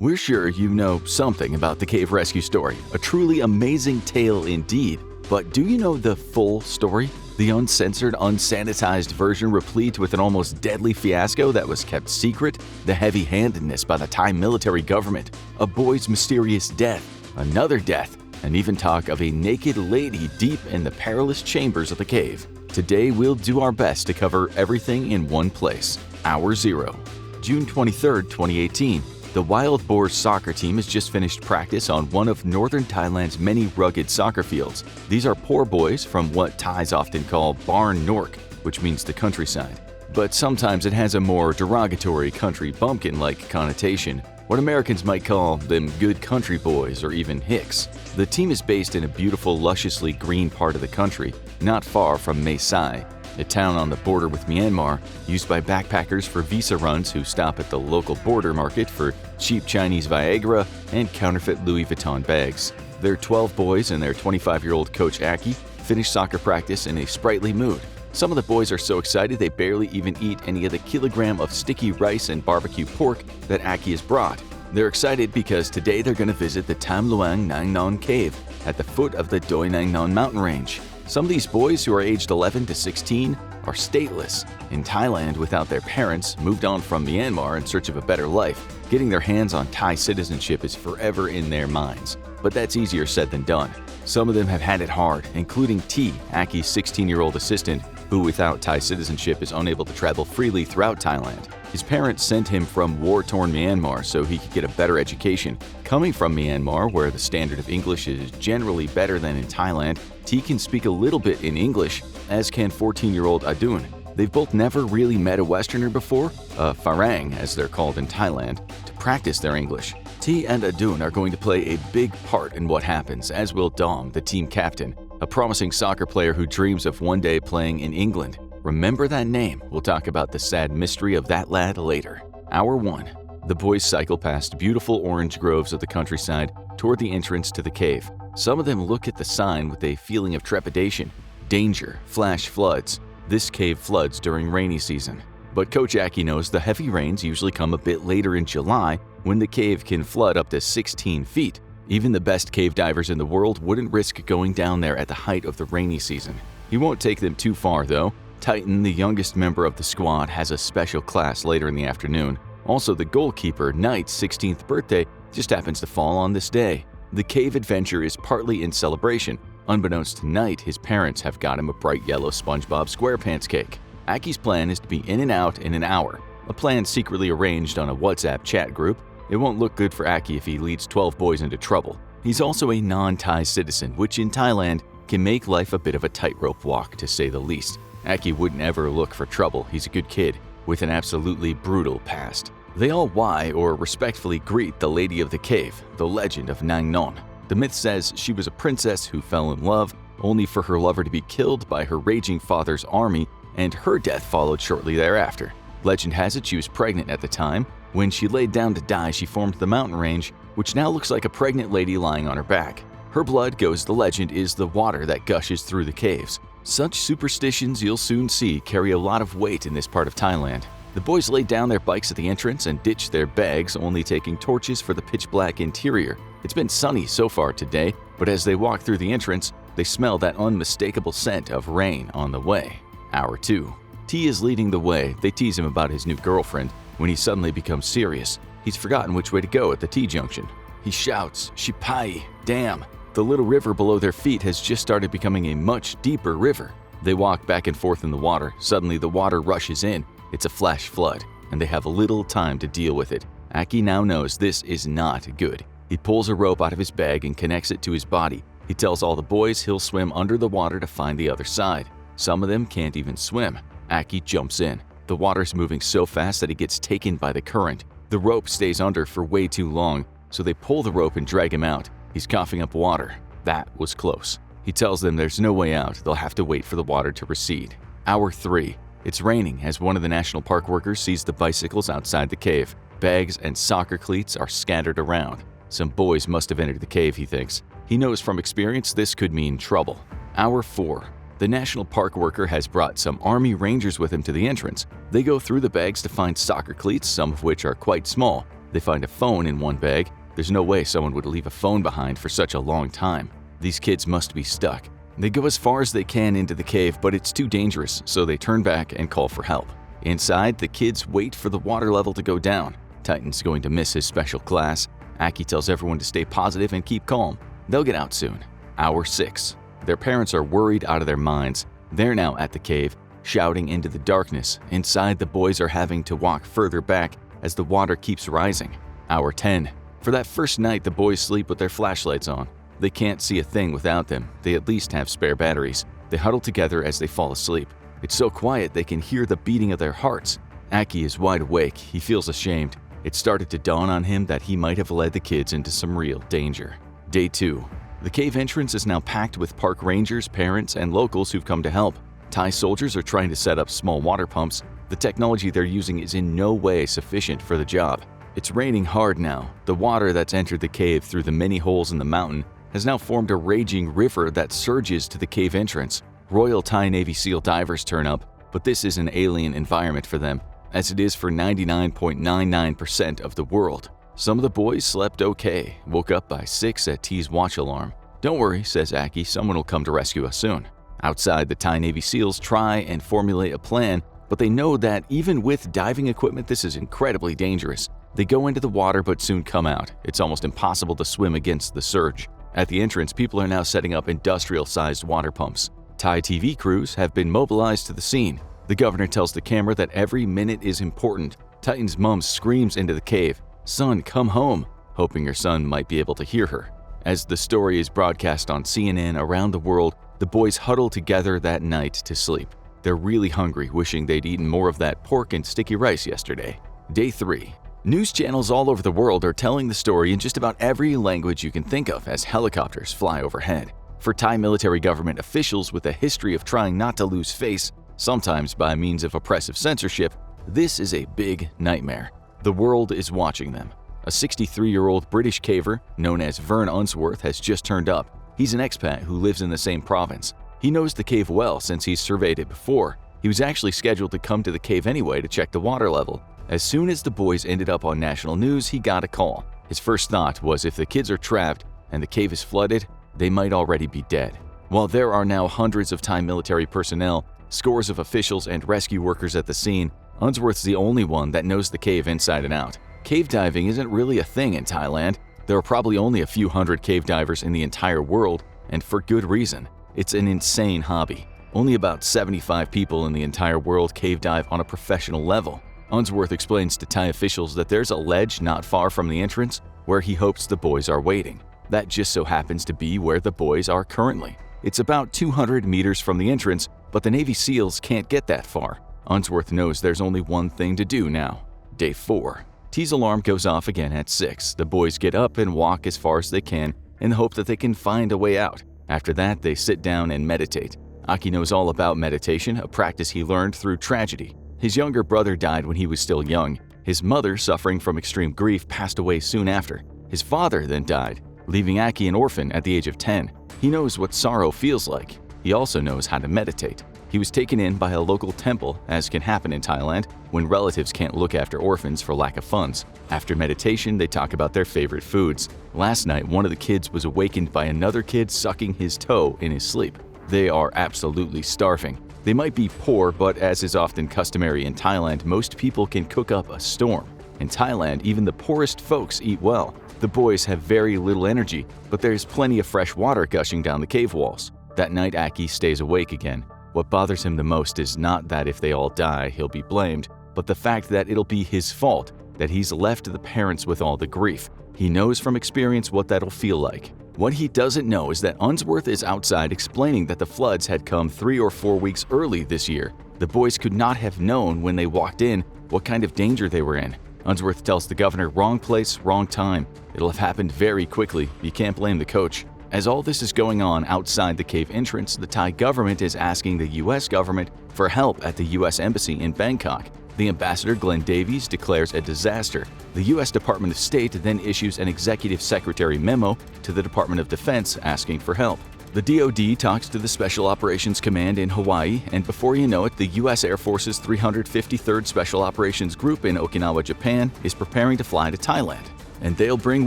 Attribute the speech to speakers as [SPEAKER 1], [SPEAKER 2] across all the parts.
[SPEAKER 1] We're sure you know something about the cave rescue story, a truly amazing tale indeed. But do you know the full story? The uncensored, unsanitized version replete with an almost deadly fiasco that was kept secret, the heavy-handedness by the Thai military government, a boy's mysterious death, another death, and even talk of a naked lady deep in the perilous chambers of the cave. Today we'll do our best to cover everything in one place. Hour Zero. June 23, 2018. The Wild Boars soccer team has just finished practice on one of northern Thailand's many rugged soccer fields. These are poor boys from what Thais often call Barn Nork, which means the countryside. But sometimes it has a more derogatory country bumpkin-like connotation, what Americans might call them good country boys or even hicks. The team is based in a beautiful, lusciously green part of the country, not far from Mae Sai, a town on the border with Myanmar, used by backpackers for visa runs who stop at the local border market for cheap Chinese Viagra and counterfeit Louis Vuitton bags. Their 12 boys and their 25-year-old coach Aki finish soccer practice in a sprightly mood. Some of the boys are so excited they barely even eat any of the kilogram of sticky rice and barbecue pork that Aki has brought. They're excited because today they're going to visit the Tam Luang Nang Non Cave at the foot of the Doi Nang Non mountain range. Some of these boys, who are aged 11 to 16, are stateless, in Thailand without their parents, moved on from Myanmar in search of a better life. Getting their hands on Thai citizenship is forever in their minds, but that's easier said than done. Some of them have had it hard, including T, Aki's 16-year-old assistant, who without Thai citizenship is unable to travel freely throughout Thailand. His parents sent him from war-torn Myanmar so he could get a better education. Coming from Myanmar, where the standard of English is generally better than in Thailand, T can speak a little bit in English, as can 14-year-old Adun. They've both never really met a Westerner before, a Farang as they're called in Thailand, to practice their English. T and Adun are going to play a big part in what happens, as will Dom, the team captain, a promising soccer player who dreams of one day playing in England. Remember that name. We'll talk about the sad mystery of that lad later. Hour 1. The boys cycle past beautiful orange groves of the countryside toward the entrance to the cave. Some of them look at the sign with a feeling of trepidation. Danger, flash floods. This cave floods during rainy season. But Coach Aki knows the heavy rains usually come a bit later in July, when the cave can flood up to 16 feet. Even the best cave divers in the world wouldn't risk going down there at the height of the rainy season. He won't take them too far though. Titan, the youngest member of the squad, has a special class later in the afternoon. Also, the goalkeeper, Knight's 16th birthday, just happens to fall on this day. The cave adventure is partly in celebration. Unbeknownst to Knight, his parents have got him a bright yellow SpongeBob SquarePants cake. Aki's plan is to be in and out in an hour, a plan secretly arranged on a WhatsApp chat group. It won't look good for Aki if he leads 12 boys into trouble. He's also a non-Thai citizen, which in Thailand can make life a bit of a tightrope walk, to say the least. Aki wouldn't ever look for trouble. He's a good kid with an absolutely brutal past. They all why or respectfully greet the lady of the cave, the legend of Nang Non. The myth says she was a princess who fell in love, only for her lover to be killed by her raging father's army, and her death followed shortly thereafter. Legend has it she was pregnant at the time. When she laid down to die, she formed the mountain range, which now looks like a pregnant lady lying on her back. Her blood, goes the legend, is the water that gushes through the caves. Such superstitions, you'll soon see, carry a lot of weight in this part of Thailand. The boys laid down their bikes at the entrance and ditched their bags, only taking torches for the pitch-black interior. It's been sunny so far today, but as they walk through the entrance, they smell that unmistakable scent of rain on the way. Hour 2. T is leading the way. They tease him about his new girlfriend. When he suddenly becomes serious, he's forgotten which way to go at the T-junction. He shouts, "Shipai, damn!" The little river below their feet has just started becoming a much deeper river. They walk back and forth in the water. Suddenly the water rushes in. It's a flash flood, and they have little time to deal with it. Aki now knows this is not good. He pulls a rope out of his bag and connects it to his body. He tells all the boys he'll swim under the water to find the other side. Some of them can't even swim. Aki jumps in. The water's moving so fast that he gets taken by the current. The rope stays under for way too long, so they pull the rope and drag him out. He's coughing up water. That was close. He tells them there's no way out. They'll have to wait for the water to recede. Hour 3. It's raining as one of the national park workers sees the bicycles outside the cave. Bags and soccer cleats are scattered around. Some boys must have entered the cave, he thinks. He knows from experience this could mean trouble. Hour 4. The national park worker has brought some army rangers with him to the entrance. They go through the bags to find soccer cleats, some of which are quite small. They find a phone in one bag. There's no way someone would leave a phone behind for such a long time. These kids must be stuck. They go as far as they can into the cave, but it's too dangerous, so they turn back and call for help. Inside, the kids wait for the water level to go down. Titan's going to miss his special class. Aki tells everyone to stay positive and keep calm. They'll get out soon. Hour 6. Their parents are worried out of their minds. They're now at the cave, shouting into the darkness. Inside, the boys are having to walk further back as the water keeps rising. Hour 10. For that first night, the boys sleep with their flashlights on. They can't see a thing without them. They at least have spare batteries. They huddle together as they fall asleep. It's so quiet they can hear the beating of their hearts. Aki is wide awake. He feels ashamed. It started to dawn on him that he might have led the kids into some real danger. Day 2. The cave entrance is now packed with park rangers, parents, and locals who've come to help. Thai soldiers are trying to set up small water pumps. The technology they're using is in no way sufficient for the job. It's raining hard now. The water that's entered the cave through the many holes in the mountain has now formed a raging river that surges to the cave entrance. Royal Thai Navy SEAL divers turn up, but this is an alien environment for them, as it is for 99.99% of the world. Some of the boys slept okay, woke up by 6 at T's watch alarm. "Don't worry," says Aki, "someone will come to rescue us soon." Outside, the Thai Navy SEALs try and formulate a plan, but they know that even with diving equipment, this is incredibly dangerous. They go into the water but soon come out. It's almost impossible to swim against the surge. At the entrance, people are now setting up industrial-sized water pumps. Thai TV crews have been mobilized to the scene. The governor tells the camera that every minute is important. Titan's mom screams into the cave, "Son, come home," hoping her son might be able to hear her. As the story is broadcast on CNN around the world, the boys huddle together that night to sleep. They're really hungry, wishing they'd eaten more of that pork and sticky rice yesterday. Day 3. News channels all over the world are telling the story in just about every language you can think of as helicopters fly overhead. For Thai military government officials with a history of trying not to lose face, sometimes by means of oppressive censorship, this is a big nightmare. The world is watching them. A 63-year-old British caver known as Vern Unsworth has just turned up. He's an expat who lives in the same province. He knows the cave well since he's surveyed it before. He was actually scheduled to come to the cave anyway to check the water level. As soon as the boys ended up on national news, he got a call. His first thought was if the kids are trapped and the cave is flooded, they might already be dead. While there are now hundreds of Thai military personnel, scores of officials and rescue workers at the scene, Unsworth's the only one that knows the cave inside and out. Cave diving isn't really a thing in Thailand. There are probably only a few hundred cave divers in the entire world, and for good reason. It's an insane hobby. Only about 75 people in the entire world cave dive on a professional level. Unsworth explains to Thai officials that there's a ledge not far from the entrance where he hopes the boys are waiting. That just so happens to be where the boys are currently. It's about 200 meters from the entrance, but the Navy SEALs can't get that far. Unsworth knows there's only one thing to do now. Day 4. T's alarm goes off again at 6. The boys get up and walk as far as they can in the hope that they can find a way out. After that, they sit down and meditate. Aki knows all about meditation, a practice he learned through tragedy. His younger brother died when he was still young. His mother, suffering from extreme grief, passed away soon after. His father then died, leaving Aki an orphan at the age of 10. He knows what sorrow feels like. He also knows how to meditate. He was taken in by a local temple, as can happen in Thailand when relatives can't look after orphans for lack of funds. After meditation, they talk about their favorite foods. Last night, one of the kids was awakened by another kid sucking his toe in his sleep. They are absolutely starving. They might be poor, but as is often customary in Thailand, most people can cook up a storm. In Thailand, even the poorest folks eat well. The boys have very little energy, but there's plenty of fresh water gushing down the cave walls. That night, Aki stays awake again. What bothers him the most is not that if they all die, he'll be blamed, but the fact that it'll be his fault, that he's left the parents with all the grief. He knows from experience what that'll feel like. What he doesn't know is that Unsworth is outside explaining that the floods had come 3 or 4 weeks early this year. The boys could not have known when they walked in what kind of danger they were in. Unsworth tells the governor, wrong place, wrong time. It'll have happened very quickly. You can't blame the coach. As all this is going on outside the cave entrance, the Thai government is asking the U.S. government for help at the U.S. Embassy in Bangkok. The ambassador, Glenn Davies, declares a disaster. The U.S. Department of State then issues an executive secretary memo to the Department of Defense asking for help. The DoD talks to the Special Operations Command in Hawaii, and before you know it, the U.S. Air Force's 353rd Special Operations Group in Okinawa, Japan is preparing to fly to Thailand. And they'll bring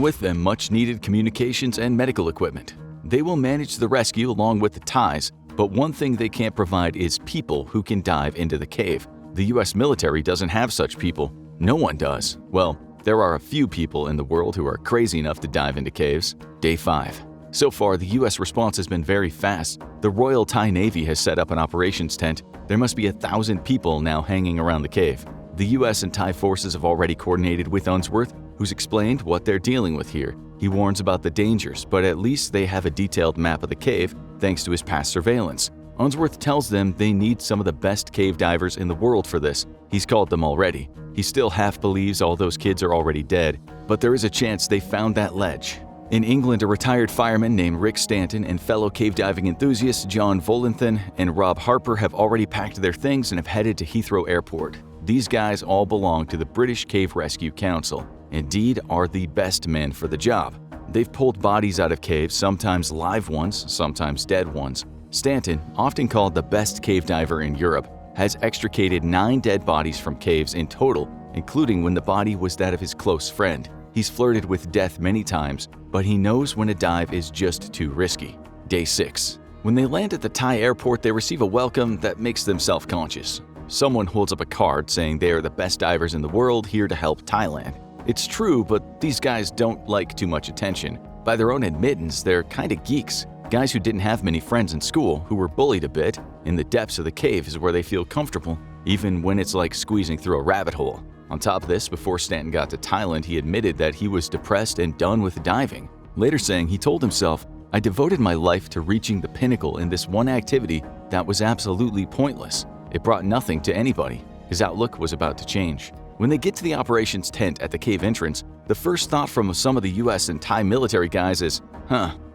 [SPEAKER 1] with them much-needed communications and medical equipment. They will manage the rescue along with the Thais, but one thing they can't provide is people who can dive into the cave. The U.S. military doesn't have such people. No one does. Well, there are a few people in the world who are crazy enough to dive into caves. Day 5. So far, the U.S. response has been very fast. The Royal Thai Navy has set up an operations tent. There must be 1,000 people now hanging around the cave. The U.S. and Thai forces have already coordinated with Unsworth, who's explained what they're dealing with here. He warns about the dangers, but at least they have a detailed map of the cave thanks to his past surveillance. Unsworth tells them they need some of the best cave divers in the world for this. He's called them already. He still half believes all those kids are already dead, but there is a chance they found that ledge. In England, a retired fireman named Rick Stanton and fellow cave diving enthusiasts John Volanthen and Rob Harper have already packed their things and have headed to Heathrow Airport. These guys all belong to the British Cave Rescue Council. Indeed, are the best men for the job. They've pulled bodies out of caves, sometimes live ones, sometimes dead ones. Stanton, often called the best cave diver in Europe, has extricated 9 dead bodies from caves in total, including when the body was that of his close friend. He's flirted with death many times, but he knows when a dive is just too risky. Day 6. When they land at the Thai airport, they receive a welcome that makes them self-conscious. Someone holds up a card saying they are the best divers in the world here to help Thailand. It's true, but these guys don't like too much attention. By their own admittance, they're kinda geeks. Guys who didn't have many friends in school, who were bullied a bit. In the depths of the cave is where they feel comfortable, even when it's like squeezing through a rabbit hole. On top of this, before Stanton got to Thailand, he admitted that he was depressed and done with diving. Later saying he told himself, "I devoted my life to reaching the pinnacle in this one activity that was absolutely pointless. It brought nothing to anybody." His outlook was about to change. When they get to the operations tent at the cave entrance, the first thought from some of the US and Thai military guys is,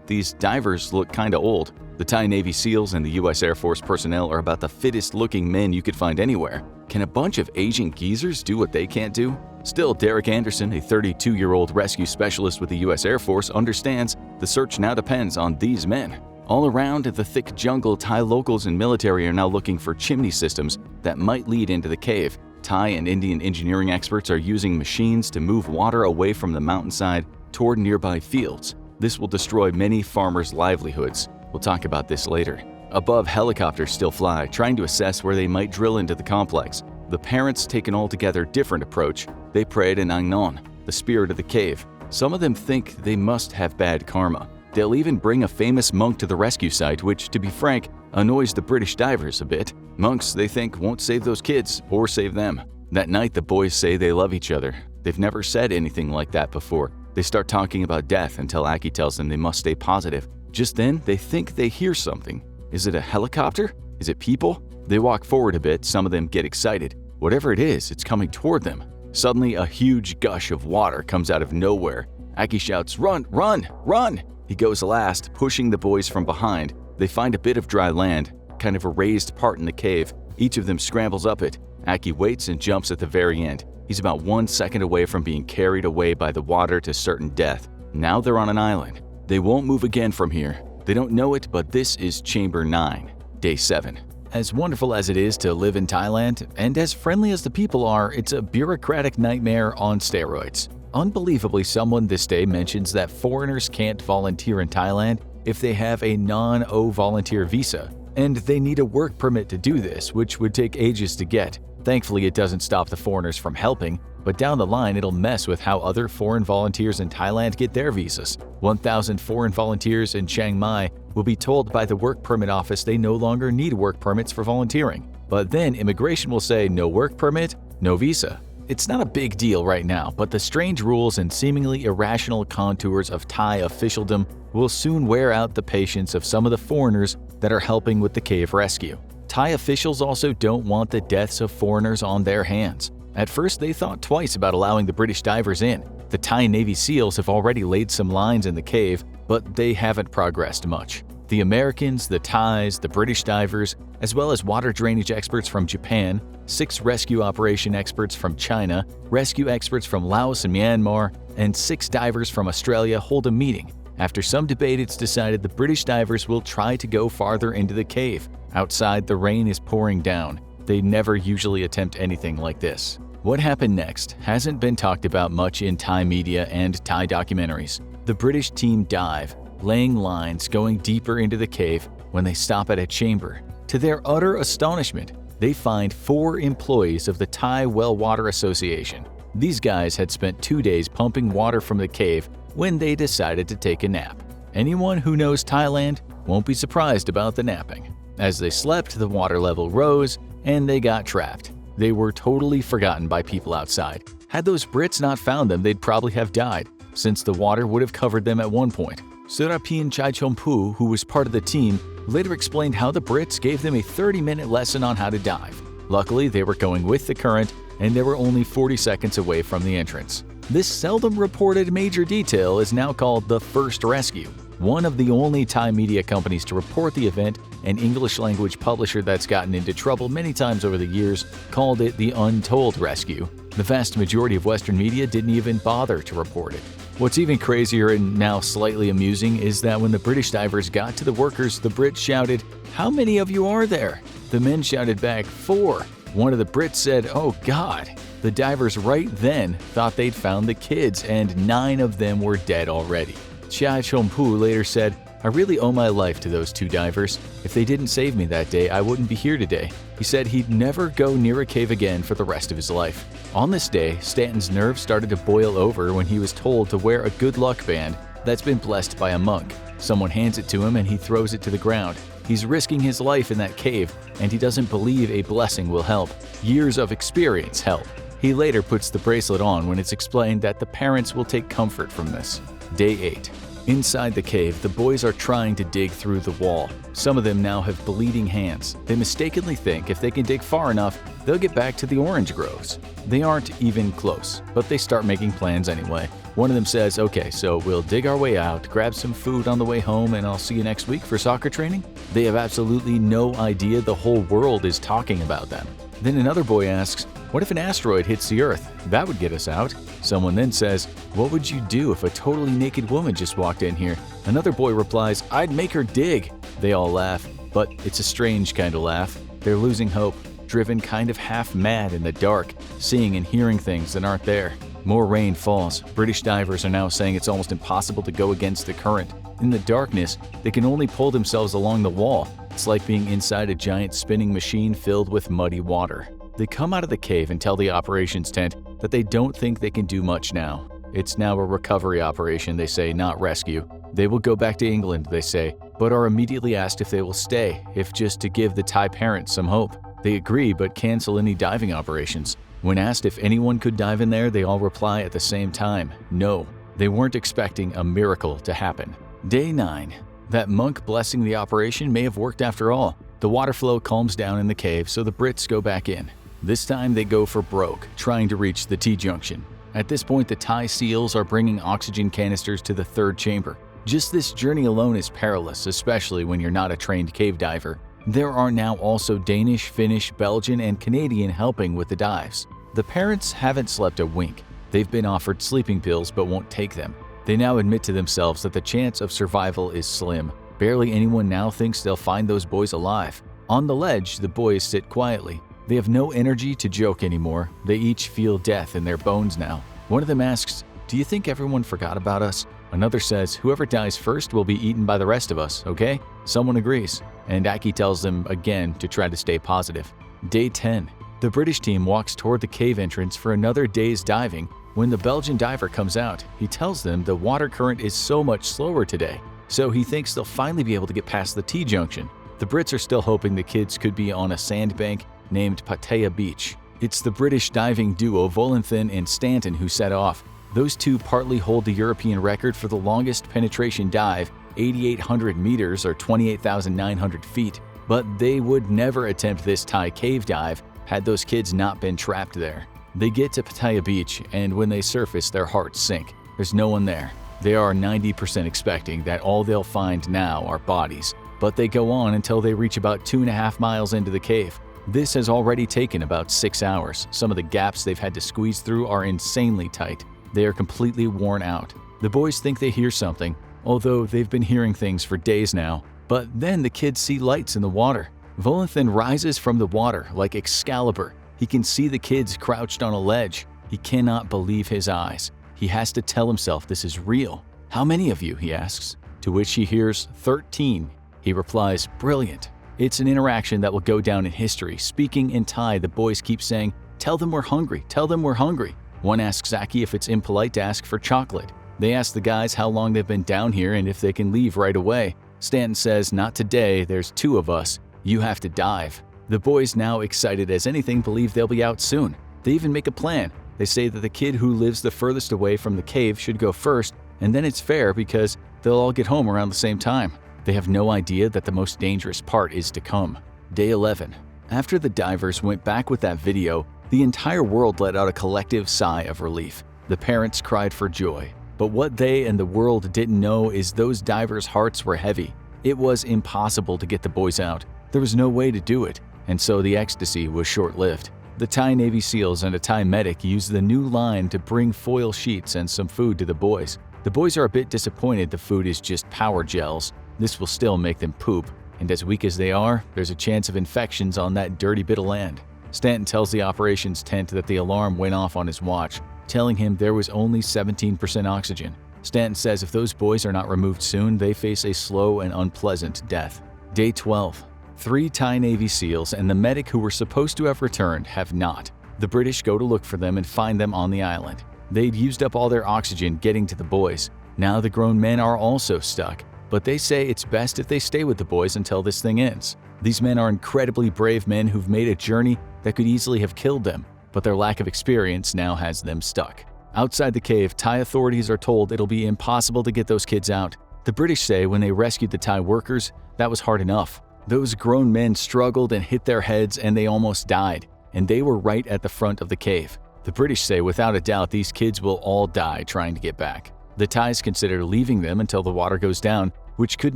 [SPEAKER 1] these divers look kinda old. The Thai Navy SEALs and the US Air Force personnel are about the fittest looking men you could find anywhere. Can a bunch of Asian geezers do what they can't do? Still, Derek Anderson, a 32-year-old rescue specialist with the US Air Force, understands the search now depends on these men. All around the thick jungle, Thai locals and military are now looking for chimney systems that might lead into the cave. Thai and Indian engineering experts are using machines to move water away from the mountainside toward nearby fields. This will destroy many farmers' livelihoods. We'll talk about this later. Above, helicopters still fly, trying to assess where they might drill into the complex. The parents take an altogether different approach. They pray to Nangnon, the spirit of the cave. Some of them think they must have bad karma. They'll even bring a famous monk to the rescue site, which, to be frank, annoys the British divers a bit. Monks, they think, won't save those kids or save them. That night, the boys say they love each other. They've never said anything like that before. They start talking about death until Aki tells them they must stay positive. Just then, they think they hear something. Is it a helicopter? Is it people? They walk forward a bit, some of them get excited. Whatever it is, it's coming toward them. Suddenly, a huge gush of water comes out of nowhere. Aki shouts, "Run, run, run!" He goes last, pushing the boys from behind. They find a bit of dry land, kind of a raised part in the cave. Each of them scrambles up it. Aki waits and jumps at the very end. He's about 1 second away from being carried away by the water to certain death. Now they're on an island. They won't move again from here. They don't know it, but this is Chamber 9, Day 7. As wonderful as it is to live in Thailand, and as friendly as the people are, it's a bureaucratic nightmare on steroids. Unbelievably, someone this day mentions that foreigners can't volunteer in Thailand if they have a non-O volunteer visa, and they need a work permit to do this, which would take ages to get. Thankfully, it doesn't stop the foreigners from helping, but down the line it'll mess with how other foreign volunteers in Thailand get their visas. 1,000 foreign volunteers in Chiang Mai will be told by the work permit office they no longer need work permits for volunteering. But then immigration will say no work permit, no visa. It's not a big deal right now, but the strange rules and seemingly irrational contours of Thai officialdom will soon wear out the patience of some of the foreigners that are helping with the cave rescue. Thai officials also don't want the deaths of foreigners on their hands. At first, they thought twice about allowing the British divers in. The Thai Navy SEALs have already laid some lines in the cave, but they haven't progressed much. The Americans, the Thais, the British divers, as well as water drainage experts from Japan, 6 rescue operation experts from China, rescue experts from Laos and Myanmar, and 6 divers from Australia hold a meeting. After some debate, it's decided the British divers will try to go farther into the cave. Outside, the rain is pouring down. They never usually attempt anything like this. What happened next hasn't been talked about much in Thai media and Thai documentaries. The British team dive, laying lines going deeper into the cave when they stop at a chamber. To their utter astonishment, they find 4 employees of the Thai Well Water Association. These guys had spent 2 days pumping water from the cave when they decided to take a nap. Anyone who knows Thailand won't be surprised about the napping. As they slept, the water level rose and they got trapped. They were totally forgotten by people outside. Had those Brits not found them, they'd probably have died, since the water would have covered them at one point. Surapin Chaichompu, who was part of the team, later explained how the Brits gave them a 30-minute lesson on how to dive. Luckily, they were going with the current, and they were only 40 seconds away from the entrance. This seldom reported major detail is now called the First Rescue. One of the only Thai media companies to report the event, an English-language publisher that's gotten into trouble many times over the years, called it the Untold Rescue. The vast majority of Western media didn't even bother to report it. What's even crazier and now slightly amusing is that when the British divers got to the workers, the Brits shouted, "How many of you are there?" The men shouted back, "4." One of the Brits said, "Oh God." The divers right then thought they'd found the kids, and 9 of them were dead already. Chia Chompu later said, "I really owe my life to those 2 divers. If they didn't save me that day, I wouldn't be here today." He said he'd never go near a cave again for the rest of his life. On this day, Stanton's nerves started to boil over when he was told to wear a good luck band that's been blessed by a monk. Someone hands it to him and he throws it to the ground. He's risking his life in that cave, and he doesn't believe a blessing will help. Years of experience help. He later puts the bracelet on when it's explained that the parents will take comfort from this. Day 8. Inside the cave, the boys are trying to dig through the wall. Some of them now have bleeding hands. They mistakenly think if they can dig far enough, they'll get back to the orange groves. They aren't even close, but they start making plans anyway. One of them says, "Okay, so we'll dig our way out, grab some food on the way home, and I'll see you next week for soccer training." They have absolutely no idea the whole world is talking about them. Then another boy asks, "What if an asteroid hits the Earth? That would get us out." Someone then says, "What would you do if a totally naked woman just walked in here?" Another boy replies, "I'd make her dig." They all laugh, but it's a strange kind of laugh. They're losing hope, driven kind of half mad in the dark, seeing and hearing things that aren't there. More rain falls. British divers are now saying it's almost impossible to go against the current. In the darkness, they can only pull themselves along the wall. It's like being inside a giant spinning machine filled with muddy water. They come out of the cave and tell the operations tent that they don't think they can do much now. It's now a recovery operation, they say, not rescue. They will go back to England, they say, but are immediately asked if they will stay, if just to give the Thai parents some hope. They agree but cancel any diving operations. When asked if anyone could dive in there, they all reply at the same time, no. They weren't expecting a miracle to happen. Day 9. That monk blessing the operation may have worked after all. The water flow calms down in the cave, so the Brits go back in. This time they go for broke, trying to reach the T-junction. At this point, the Thai SEALs are bringing oxygen canisters to the 3rd chamber. Just this journey alone is perilous, especially when you're not a trained cave diver. There are now also Danish, Finnish, Belgian, and Canadian helping with the dives. The parents haven't slept a wink. They've been offered sleeping pills but won't take them. They now admit to themselves that the chance of survival is slim. Barely anyone now thinks they'll find those boys alive. On the ledge, the boys sit quietly. They have no energy to joke anymore. They each feel death in their bones now. One of them asks, "Do you think everyone forgot about us?" Another says, "Whoever dies first will be eaten by the rest of us, okay?" Someone agrees, and Aki tells them again to try to stay positive. Day 10. The British team walks toward the cave entrance for another day's diving. When the Belgian diver comes out, he tells them the water current is so much slower today, so he thinks they'll finally be able to get past the T-junction. The Brits are still hoping the kids could be on a sandbank named Pattaya Beach. It's the British diving duo Volanthen and Stanton who set off. Those two partly hold the European record for the longest penetration dive, 8,800 meters or 28,900 feet, but they would never attempt this Thai cave dive had those kids not been trapped there. They get to Pattaya Beach, and when they surface, their hearts sink. There's no one there. They are 90% expecting that all they'll find now are bodies, but they go on until they reach about 2.5 miles into the cave. This has already taken about 6 hours. Some of the gaps they've had to squeeze through are insanely tight. They are completely worn out. The boys think they hear something, although they've been hearing things for days now. But then the kids see lights in the water. Volanthen rises from the water like Excalibur. He can see the kids crouched on a ledge. He cannot believe his eyes. He has to tell himself this is real. "How many of you?" he asks, to which he hears 13. He replies, "Brilliant." It's an interaction that will go down in history. Speaking in Thai, the boys keep saying, "Tell them we're hungry, tell them we're hungry." One asks Zaki if it's impolite to ask for chocolate. They ask the guys how long they've been down here and if they can leave right away. Stanton says, "Not today, there's 2 of us. You have to dive." The boys, now excited as anything, believe they'll be out soon. They even make a plan. They say that the kid who lives the furthest away from the cave should go first, and then it's fair because they'll all get home around the same time. They have no idea that the most dangerous part is to come. Day 11. After the divers went back with that video, the entire world let out a collective sigh of relief. The parents cried for joy. But what they and the world didn't know is those divers' hearts were heavy. It was impossible to get the boys out. There was no way to do it, and so the ecstasy was short-lived. The Thai Navy SEALs and a Thai medic used the new line to bring foil sheets and some food to the boys. The boys are a bit disappointed the food is just power gels. This will still make them poop, and as weak as they are, there's a chance of infections on that dirty bit of land. Stanton tells the operations tent that the alarm went off on his watch, telling him there was only 17% oxygen. Stanton says if those boys are not removed soon, they face a slow and unpleasant death. Day 12. 3 Thai Navy SEALs and the medic who were supposed to have returned have not. The British go to look for them and find them on the island. They'd used up all their oxygen getting to the boys. Now the grown men are also stuck, but they say it's best if they stay with the boys until this thing ends. These men are incredibly brave men who've made a journey that could easily have killed them, but their lack of experience now has them stuck. Outside the cave, Thai authorities are told it'll be impossible to get those kids out. The British say when they rescued the Thai workers, that was hard enough. Those grown men struggled and hit their heads and they almost died, and they were right at the front of the cave. The British say without a doubt these kids will all die trying to get back. The Thais consider leaving them until the water goes down, which could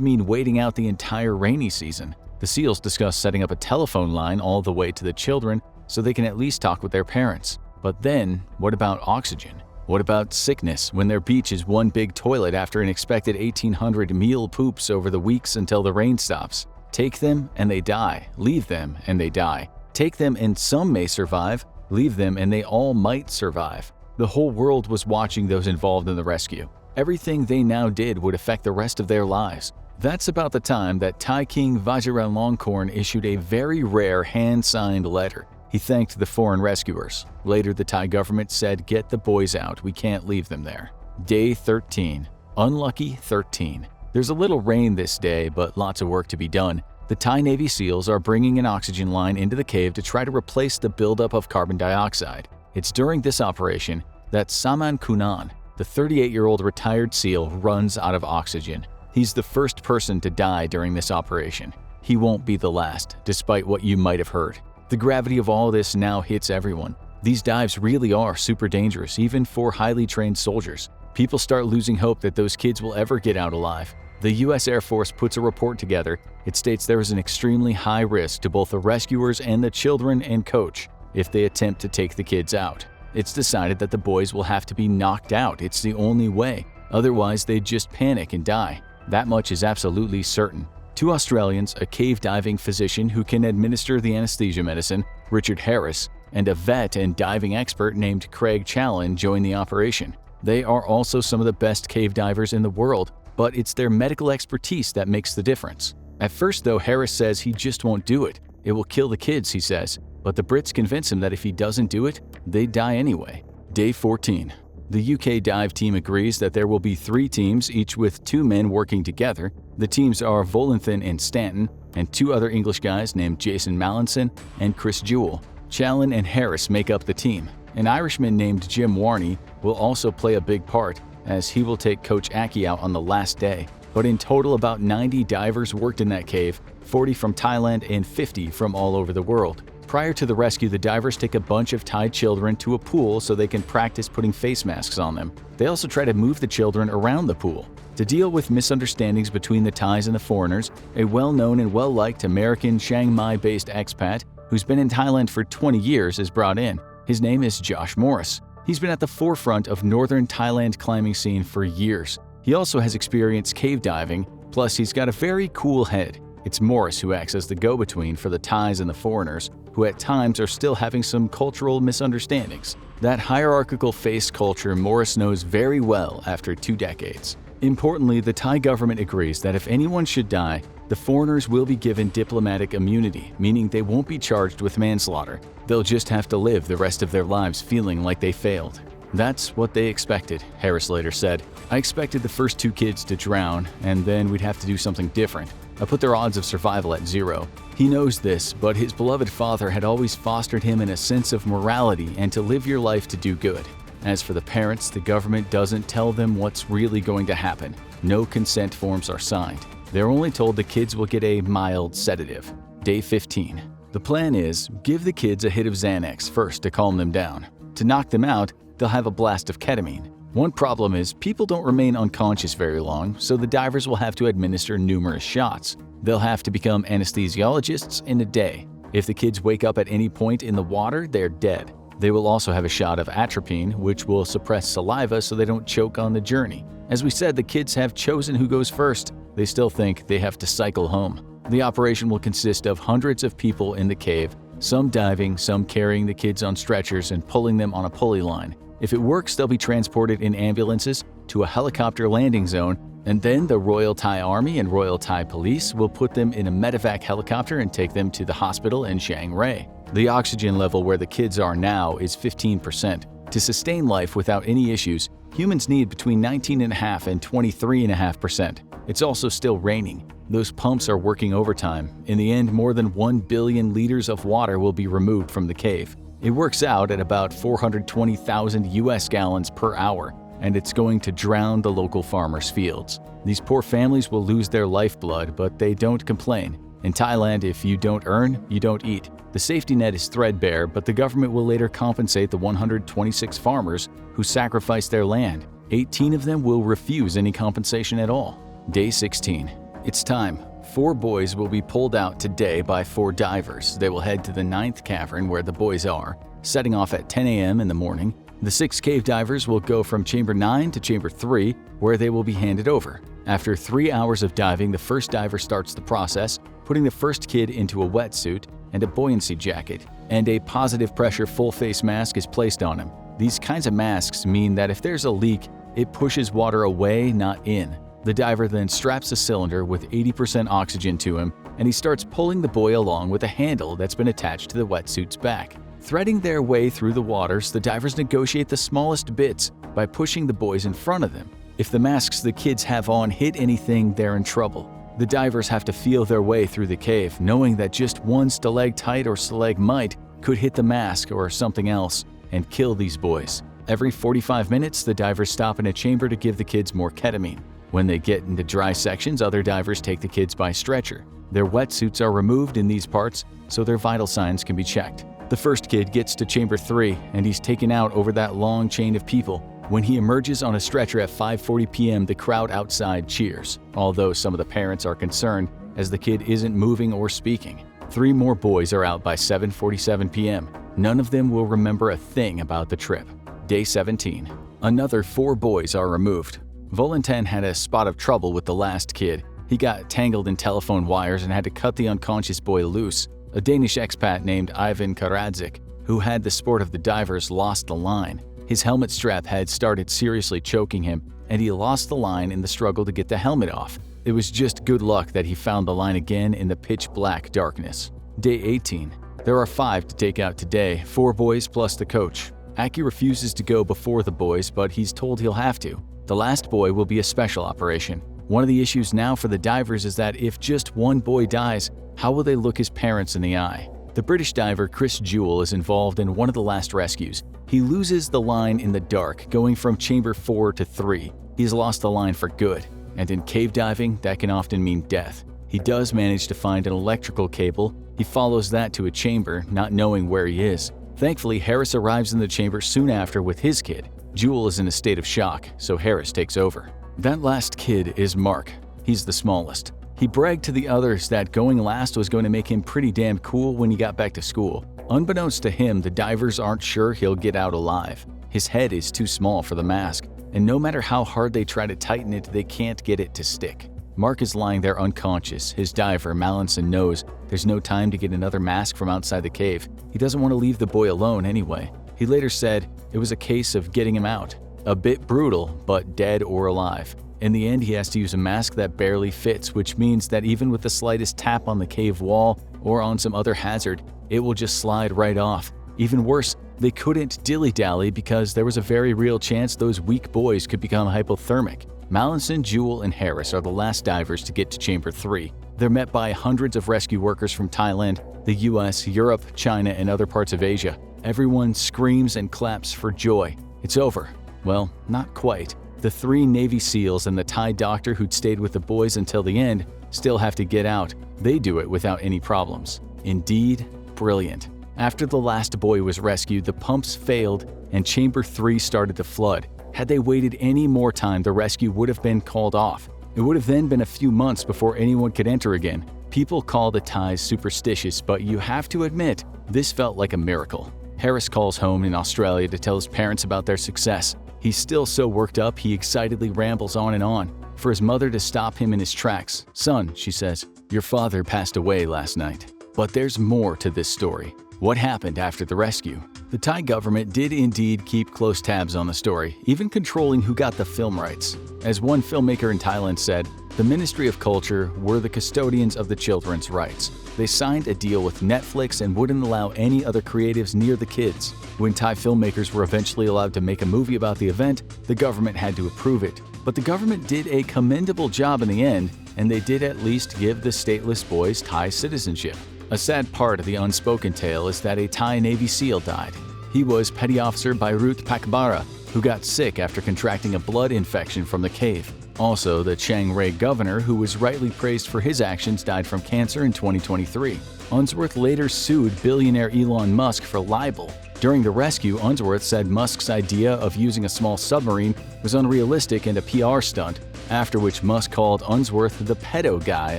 [SPEAKER 1] mean waiting out the entire rainy season. The SEALs discuss setting up a telephone line all the way to the children so they can at least talk with their parents. But then, what about oxygen? What about sickness when their beach is one big toilet after an expected 1,800 meal poops over the weeks until the rain stops? Take them and they die. Leave them and they die. Take them and some may survive. Leave them and they all might survive. The whole world was watching those involved in the rescue. Everything they now did would affect the rest of their lives. That's about the time that Thai King Vajiralongkorn issued a very rare hand-signed letter. He thanked the foreign rescuers. Later, the Thai government said, "Get the boys out, we can't leave them there." Day 13. Unlucky 13. There's a little rain this day, but lots of work to be done. The Thai Navy SEALs are bringing an oxygen line into the cave to try to replace the buildup of carbon dioxide. It's during this operation that Saman Kunan, the 38-year-old retired SEAL, runs out of oxygen. He's the first person to die during this operation. He won't be the last, despite what you might have heard. The gravity of all this now hits everyone. These dives really are super dangerous, even for highly trained soldiers. People start losing hope that those kids will ever get out alive. The U.S. Air Force puts a report together. It states there is an extremely high risk to both the rescuers and the children and coach if they attempt to take the kids out. It's decided that the boys will have to be knocked out. It's the only way. Otherwise, they'd just panic and die. That much is absolutely certain. 2 Australians, a cave diving physician who can administer the anesthesia medicine, Richard Harris, and a vet and diving expert named Craig Challen join the operation. They are also some of the best cave divers in the world, but it's their medical expertise that makes the difference. At first, though, Harris says he just won't do it. It will kill the kids, he says, but the Brits convince him that if he doesn't do it, they die anyway. Day 14. The UK dive team agrees that there will be 3 teams, each with 2 men working together. The teams are Volanthen and Stanton, and 2 other English guys named Jason Mallinson and Chris Jewell. Challen and Harris make up the team. An Irishman named Jim Warney will also play a big part, as he will take Coach Aki out on the last day. But in total, about 90 divers worked in that cave, 40 from Thailand and 50 from all over the world. Prior to the rescue, the divers take a bunch of Thai children to a pool so they can practice putting face masks on them. They also try to move the children around the pool. To deal with misunderstandings between the Thais and the foreigners, a well-known and well-liked American Chiang Mai-based expat who's been in Thailand for 20 years is brought in. His name is Josh Morris. He's been at the forefront of northern Thailand climbing scene for years. He also has experience cave diving, plus he's got a very cool head. It's Morris who acts as the go-between for the Thais and the foreigners, who at times are still having some cultural misunderstandings. That hierarchical face culture Morris knows very well after 2 decades. Importantly, the Thai government agrees that if anyone should die, the foreigners will be given diplomatic immunity, meaning they won't be charged with manslaughter. They'll just have to live the rest of their lives feeling like they failed. That's what they expected, Harris later said. I expected the first 2 kids to drown, and then we'd have to do something different. I put their odds of survival at 0. He knows this, but his beloved father had always fostered him in a sense of morality and to live your life to do good. As for the parents, the government doesn't tell them what's really going to happen. No consent forms are signed. They're only told the kids will get a mild sedative. Day 15. The plan is, give the kids a hit of Xanax first to calm them down. To knock them out, they'll have a blast of ketamine. One problem is people don't remain unconscious very long, so the divers will have to administer numerous shots. They'll have to become anesthesiologists in a day. If the kids wake up at any point in the water, they're dead. They will also have a shot of atropine, which will suppress saliva so they don't choke on the journey. As we said, the kids have chosen who goes first. They still think they have to cycle home. The operation will consist of hundreds of people in the cave, some diving, some carrying the kids on stretchers and pulling them on a pulley line. If it works, they'll be transported in ambulances to a helicopter landing zone, and then the Royal Thai Army and Royal Thai Police will put them in a medevac helicopter and take them to the hospital in Chiang Rai. The oxygen level where the kids are now is 15%. To sustain life without any issues, humans need between 19.5% and 23.5%. It's also still raining. Those pumps are working overtime. In the end, more than 1 billion liters of water will be removed from the cave. It works out at about 420,000 US gallons per hour, and it's going to drown the local farmers' fields. These poor families will lose their lifeblood, but they don't complain. In Thailand, if you don't earn, you don't eat. The safety net is threadbare, but the government will later compensate the 126 farmers who sacrificed their land. 18 of them will refuse any compensation at all. Day 16. It's time. 4 boys will be pulled out today by 4 divers. They will head to the 9th cavern where the boys are, setting off at 10 a.m. in the morning. The 6 cave divers will go from Chamber 9 to Chamber 3, where they will be handed over. After 3 hours of diving, the first diver starts the process, putting the first kid into a wetsuit and a buoyancy jacket, and a positive pressure full-face mask is placed on him. These kinds of masks mean that if there's a leak, it pushes water away, not in. The diver then straps a cylinder with 80% oxygen to him, and he starts pulling the boy along with a handle that's been attached to the wetsuit's back. Threading their way through the waters, the divers negotiate the smallest bits by pushing the boys in front of them. If the masks the kids have on hit anything, they're in trouble. The divers have to feel their way through the cave, knowing that just one stalactite or stalagmite could hit the mask or something else and kill these boys. Every 45 minutes, the divers stop in a chamber to give the kids more ketamine. When they get into dry sections, other divers take the kids by stretcher. Their wetsuits are removed in these parts so their vital signs can be checked. The first kid gets to Chamber 3 and he's taken out over that long chain of people. When he emerges on a stretcher at 5:40 p.m., the crowd outside cheers, although some of the parents are concerned as the kid isn't moving or speaking. 3 more boys are out by 7:47 p.m. None of them will remember a thing about the trip. Day 17. Another 4 boys are removed. Volantin had a spot of trouble with the last kid. He got tangled in telephone wires and had to cut the unconscious boy loose. A Danish expat named Ivan Karadzik, who had the sport of the divers, lost the line. His helmet strap had started seriously choking him, and he lost the line in the struggle to get the helmet off. It was just good luck that he found the line again in the pitch-black darkness. Day 18. There are 5 to take out today, 4 boys plus the coach. Aki refuses to go before the boys, but he's told he'll have to. The last boy will be a special operation. One of the issues now for the divers is that if just one boy dies, how will they look his parents in the eye? The British diver Chris Jewell is involved in one of the last rescues. He loses the line in the dark, going from Chamber 4 to 3. He's lost the line for good, and in cave diving, that can often mean death. He does manage to find an electrical cable. He follows that to a chamber, not knowing where he is. Thankfully, Harris arrives in the chamber soon after with his kid. Jewell is in a state of shock, so Harris takes over. That last kid is Mark. He's the smallest. He bragged to the others that going last was going to make him pretty damn cool when he got back to school. Unbeknownst to him, the divers aren't sure he'll get out alive. His head is too small for the mask, and no matter how hard they try to tighten it, they can't get it to stick. Mark is lying there unconscious. His diver, Mallinson, knows there's no time to get another mask from outside the cave. He doesn't want to leave the boy alone anyway. He later said it was a case of getting him out. A bit brutal, but dead or alive. In the end, he has to use a mask that barely fits, which means that even with the slightest tap on the cave wall or on some other hazard, it will just slide right off. Even worse, they couldn't dilly-dally because there was a very real chance those weak boys could become hypothermic. Mallinson, Jewell, and Harris are the last divers to get to Chamber 3. They're met by hundreds of rescue workers from Thailand, the US, Europe, China, and other parts of Asia. Everyone screams and claps for joy. It's over. Well, not quite. The 3 Navy SEALs and the Thai doctor who'd stayed with the boys until the end still have to get out. They do it without any problems. Indeed, brilliant. After the last boy was rescued, the pumps failed and Chamber 3 started to flood. Had they waited any more time, the rescue would have been called off. It would have then been a few months before anyone could enter again. People call the Thais superstitious, but you have to admit, this felt like a miracle. Harris calls home in Australia to tell his parents about their success. He's still so worked up, he excitedly rambles on and on, for his mother to stop him in his tracks. "Son," she says, "your father passed away last night." But there's more to this story. What happened after the rescue? The Thai government did indeed keep close tabs on the story, even controlling who got the film rights. As one filmmaker in Thailand said, the Ministry of Culture were the custodians of the children's rights. They signed a deal with Netflix and wouldn't allow any other creatives near the kids. When Thai filmmakers were eventually allowed to make a movie about the event, the government had to approve it. But the government did a commendable job in the end, and they did at least give the stateless boys Thai citizenship. A sad part of the unspoken tale is that a Thai Navy SEAL died. He was Petty Officer Bairut Pakbara, who got sick after contracting a blood infection from the cave. Also, the Chiang Rai governor, who was rightly praised for his actions, died from cancer in 2023. Unsworth later sued billionaire Elon Musk for libel. During the rescue, Unsworth said Musk's idea of using a small submarine was unrealistic and a PR stunt, after which Musk called Unsworth the pedo guy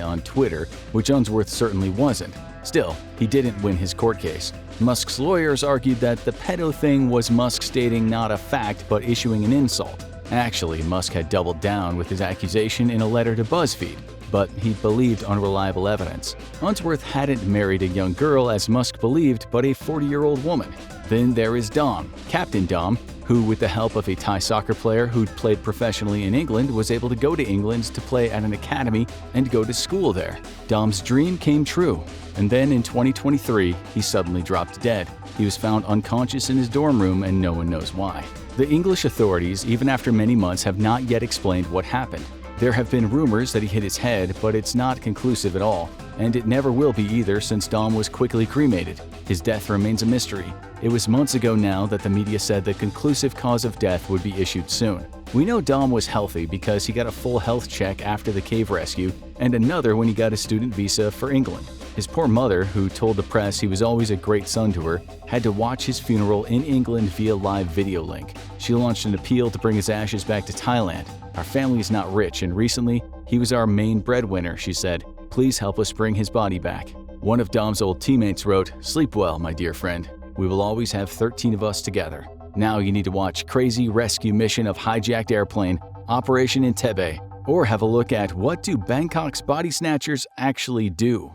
[SPEAKER 1] on Twitter, which Unsworth certainly wasn't. Still, he didn't win his court case. Musk's lawyers argued that the pedo thing was Musk stating not a fact but issuing an insult. Actually, Musk had doubled down with his accusation in a letter to BuzzFeed, but he believed unreliable evidence. Unsworth hadn't married a young girl as Musk believed, but a 40-year-old woman. Then there is Dom, Captain Dom, who, with the help of a Thai soccer player who'd played professionally in England, was able to go to England to play at an academy and go to school there. Dom's dream came true, and then in 2023, he suddenly dropped dead. He was found unconscious in his dorm room and no one knows why. The English authorities, even after many months, have not yet explained what happened. There have been rumors that he hit his head, but it's not conclusive at all, and it never will be either since Dom was quickly cremated. His death remains a mystery. It was months ago now that the media said the conclusive cause of death would be issued soon. We know Dom was healthy because he got a full health check after the cave rescue and another when he got a student visa for England. His poor mother, who told the press he was always a great son to her, had to watch his funeral in England via live video link. She launched an appeal to bring his ashes back to Thailand. "Our family is not rich, and recently, he was our main breadwinner," she said. "Please help us bring his body back." One of Dom's old teammates wrote, "Sleep well, my dear friend. We will always have 13 of us together." Now you need to watch Crazy Rescue Mission of Hijacked Airplane, Operation Entebbe, or have a look at What Do Bangkok's Body Snatchers Actually Do?